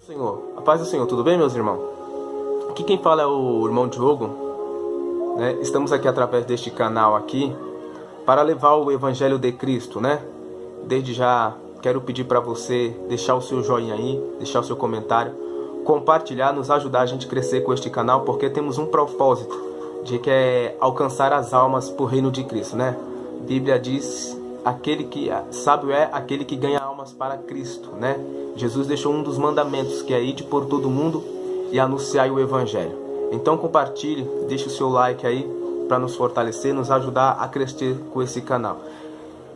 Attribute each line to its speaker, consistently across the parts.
Speaker 1: Senhor, a paz do Senhor, tudo bem, meus irmãos? Aqui quem fala é o irmão Diogo, né? Estamos aqui através deste canal aqui para levar o Evangelho de Cristo, né? Desde já quero pedir para você deixar o seu joinha aí, deixar o seu comentário, compartilhar, nos ajudar a gente a crescer com este canal, porque temos um propósito de que é alcançar as almas para o reino de Cristo, né? A Bíblia diz: aquele que sábio é aquele que ganha almas para Cristo, né? Jesus deixou um dos mandamentos, que é ir por todo mundo e anunciar o Evangelho. Então compartilhe, deixe o seu like aí para nos fortalecer, nos ajudar a crescer com esse canal.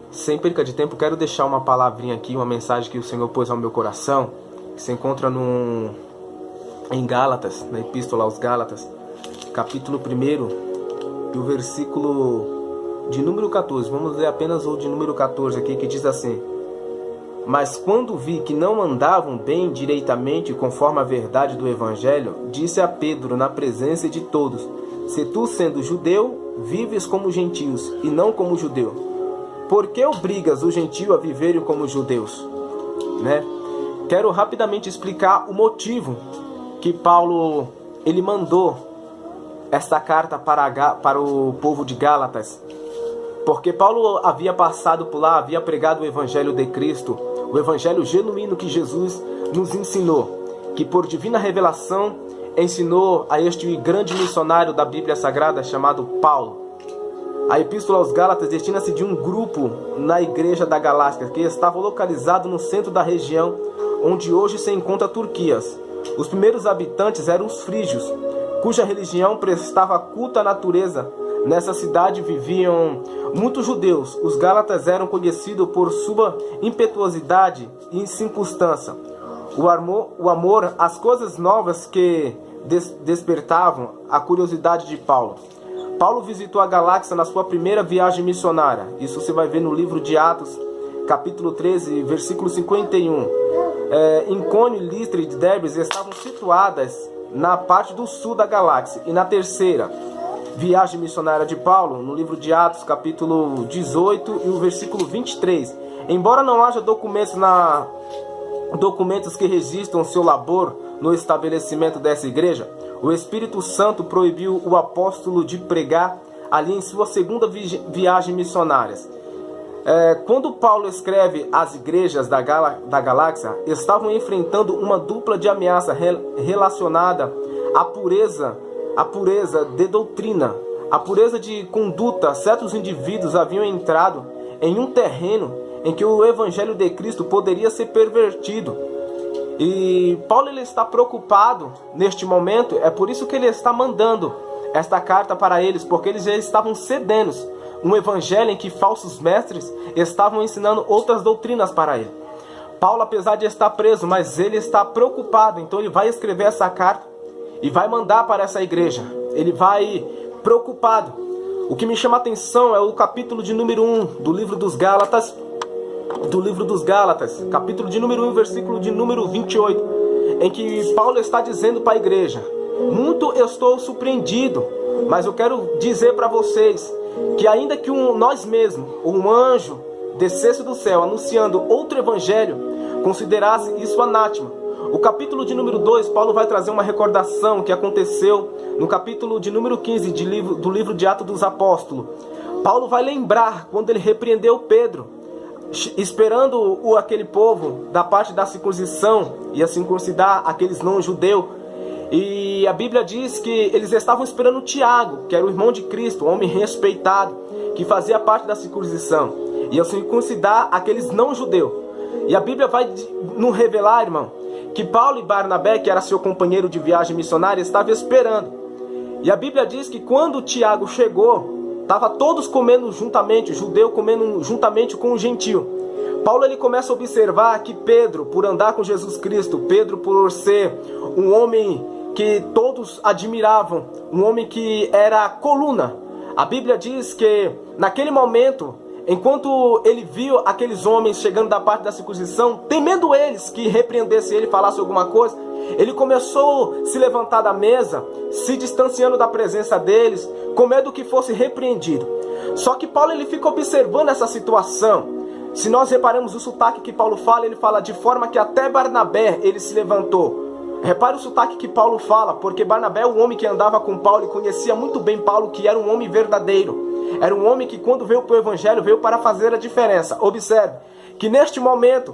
Speaker 1: Sem perca de tempo, quero deixar uma palavrinha aqui, uma mensagem que o Senhor pôs ao meu coração, que se encontra em Gálatas, na Epístola aos Gálatas, capítulo 1, e o versículo de número 14. Vamos ler apenas o de número 14 aqui, que diz assim: mas quando vi que não andavam bem direitamente conforme a verdade do Evangelho, disse a Pedro na presença de todos: se tu, sendo judeu, vives como gentios e não como judeu, por que obrigas o gentio a viverem como judeus? Né? Quero rapidamente explicar o motivo que Paulo ele mandou esta carta para o povo de Gálatas. Porque Paulo havia passado por lá, havia pregado o Evangelho de Cristo, o Evangelho genuíno que Jesus nos ensinou, que por divina revelação ensinou a este grande missionário da Bíblia Sagrada chamado Paulo. A Epístola aos Gálatas destina-se de um grupo na igreja da Galácia, que estava localizado no centro da região onde hoje se encontra a Turquia. Os primeiros habitantes eram os frígios, cuja religião prestava culto à natureza. Nessa cidade viviam muitos judeus. Os gálatas eram conhecidos por sua impetuosidade e circunstância. O amor às coisas novas que despertavam a curiosidade de Paulo. Paulo visitou a Galácia na sua primeira viagem missionária. Isso você vai ver no livro de Atos, capítulo 13, versículo 51. Icônio, Listra e Derbe estavam situadas na parte do sul da Galácia. E na terceira viagem missionária de Paulo, no livro de Atos, capítulo 18 e o versículo 23. Embora não haja documentos que registram seu labor no estabelecimento dessa igreja, o Espírito Santo proibiu o apóstolo de pregar ali em sua segunda viagem missionária. Quando Paulo escreve as igrejas da Galácia, estavam enfrentando uma dupla de ameaça relacionada à pureza de doutrina, a pureza de conduta. Certos indivíduos haviam entrado em um terreno em que o Evangelho de Cristo poderia ser pervertido. E Paulo ele está preocupado neste momento, é por isso que ele está mandando esta carta para eles, porque eles já estavam cedendo um evangelho em que falsos mestres estavam ensinando outras doutrinas para ele. Paulo, apesar de estar preso, mas ele está preocupado, então ele vai escrever essa carta e vai mandar para essa igreja. Ele vai preocupado. O que me chama a atenção é o capítulo de número 1 do livro dos Gálatas, capítulo de número 1, versículo de número 28, em que Paulo está dizendo para a igreja: muito eu estou surpreendido, mas eu quero dizer para vocês que ainda que nós mesmos, um anjo, descesse do céu anunciando outro evangelho, considerasse isso anátema. O capítulo de número 2, Paulo vai trazer uma recordação que aconteceu no capítulo de número 15 do livro de Atos dos Apóstolos. Paulo vai lembrar quando ele repreendeu Pedro, esperando aquele povo da parte da circuncisão, ia circuncidar aqueles não-judeus. E a Bíblia diz que eles estavam esperando Tiago, que era o irmão de Cristo, um homem respeitado, que fazia parte da circuncisão, ia circuncidar aqueles não-judeus. E a Bíblia vai nos revelar, irmão, que Paulo e Barnabé, que era seu companheiro de viagem missionária, estavam esperando. E a Bíblia diz que quando Tiago chegou, estava todos comendo juntamente, o judeu comendo juntamente com o gentio. Paulo ele começa a observar que Pedro, por andar com Jesus Cristo, Pedro por ser um homem que todos admiravam, um homem que era a coluna. A Bíblia diz que naquele momento, enquanto ele viu aqueles homens chegando da parte da circuncisão, temendo eles que repreendesse ele, falasse alguma coisa, ele começou a se levantar da mesa, se distanciando da presença deles, com medo que fosse repreendido. Só que Paulo ele fica observando essa situação. Se nós reparamos o sotaque que Paulo fala, ele fala de forma que até Barnabé ele se levantou. Repare o sotaque que Paulo fala, porque Barnabé, o homem que andava com Paulo e conhecia muito bem Paulo, que era um homem verdadeiro. Era um homem que quando veio para o evangelho, veio para fazer a diferença. Observe que neste momento,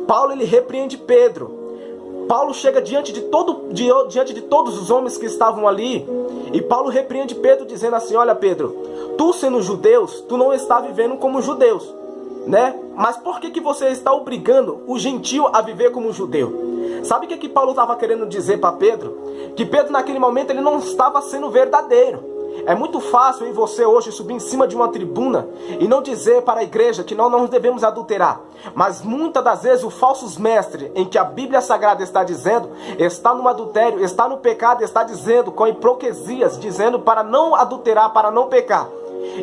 Speaker 1: Paulo ele repreende Pedro. Paulo chega diante de todos os homens que estavam ali, e Paulo repreende Pedro dizendo assim: olha Pedro, tu sendo judeus, tu não está vivendo como judeus, né? Mas por que você está obrigando o gentio a viver como judeu? Sabe o que Paulo estava querendo dizer para Pedro? Que Pedro naquele momento ele não estava sendo verdadeiro. É muito fácil eu e você hoje subir em cima de uma tribuna e não dizer para a igreja que nós não devemos adulterar. Mas muitas das vezes o falso mestre em que a Bíblia Sagrada está dizendo, está no adultério, está no pecado, está dizendo com hipocrisias, dizendo para não adulterar, para não pecar.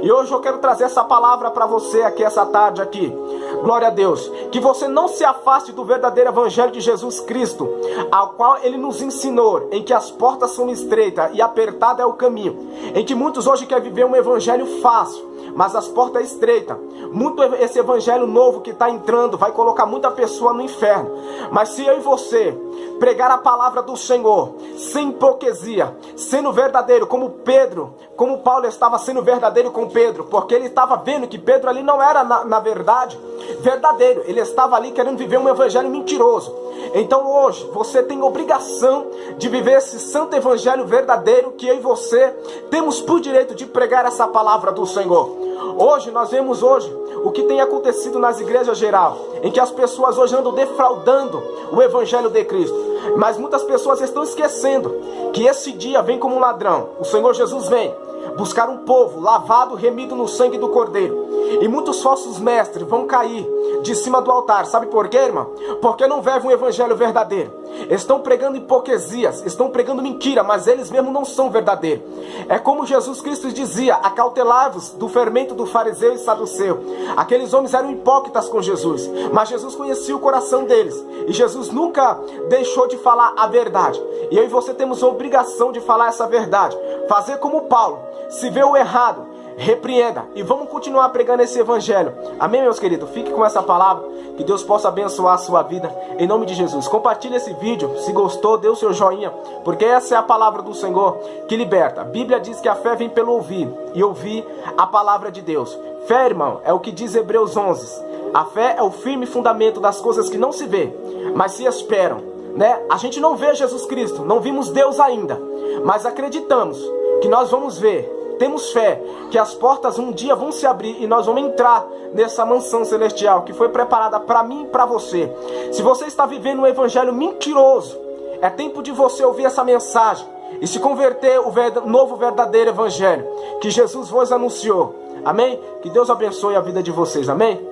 Speaker 1: E hoje eu quero trazer essa palavra para você aqui essa tarde aqui. Glória a Deus. Que você não se afaste do verdadeiro evangelho de Jesus Cristo, ao qual ele nos ensinou, em que as portas são estreitas e apertado é o caminho. Em que muitos hoje querem viver um evangelho fácil, mas as portas estreitas. Muito esse evangelho novo que está entrando vai colocar muita pessoa no inferno. Mas se eu e você pregar a palavra do Senhor sem hipocrisia, sendo verdadeiro como Pedro, como Paulo estava sendo verdadeiro com Pedro, porque ele estava vendo que Pedro ali não era na verdade verdadeiro, ele estava ali querendo viver um evangelho mentiroso. Então hoje você tem obrigação de viver esse santo evangelho verdadeiro que eu e você temos por direito de pregar essa palavra do Senhor. Hoje nós vemos o que tem acontecido nas igrejas geral, em que as pessoas hoje andam defraudando o evangelho de Cristo. Mas muitas pessoas estão esquecendo que esse dia vem como um ladrão. O Senhor Jesus vem buscar um povo lavado, remido no sangue do Cordeiro. E muitos falsos mestres vão cair de cima do altar. Sabe por quê, irmão? Porque não vivem um evangelho verdadeiro. Estão pregando hipocrisias, estão pregando mentira, mas eles mesmos não são verdadeiros. É como Jesus Cristo dizia: acautelai-vos do fermento do fariseu e saduceu. Aqueles homens eram hipócritas com Jesus, mas Jesus conhecia o coração deles. E Jesus nunca deixou de falar a verdade. E eu e você temos a obrigação de falar essa verdade. Fazer como Paulo. Se vê o errado, repreenda. E vamos continuar pregando esse evangelho. Amém, meus queridos? Fique com essa palavra. Que Deus possa abençoar a sua vida. Em nome de Jesus. Compartilhe esse vídeo. Se gostou, dê o seu joinha. Porque essa é a palavra do Senhor que liberta. A Bíblia diz que a fé vem pelo ouvir. E ouvir a palavra de Deus. Fé, irmão, é o que diz Hebreus 11. A fé é o firme fundamento das coisas que não se vê, mas se esperam, né? A gente não vê Jesus Cristo, não vimos Deus ainda, mas acreditamos que nós vamos ver. Temos fé que as portas um dia vão se abrir e nós vamos entrar nessa mansão celestial que foi preparada para mim e para você. Se você está vivendo um evangelho mentiroso, é tempo de você ouvir essa mensagem e se converter ao novo verdadeiro evangelho que Jesus vos anunciou. Amém? Que Deus abençoe a vida de vocês. Amém?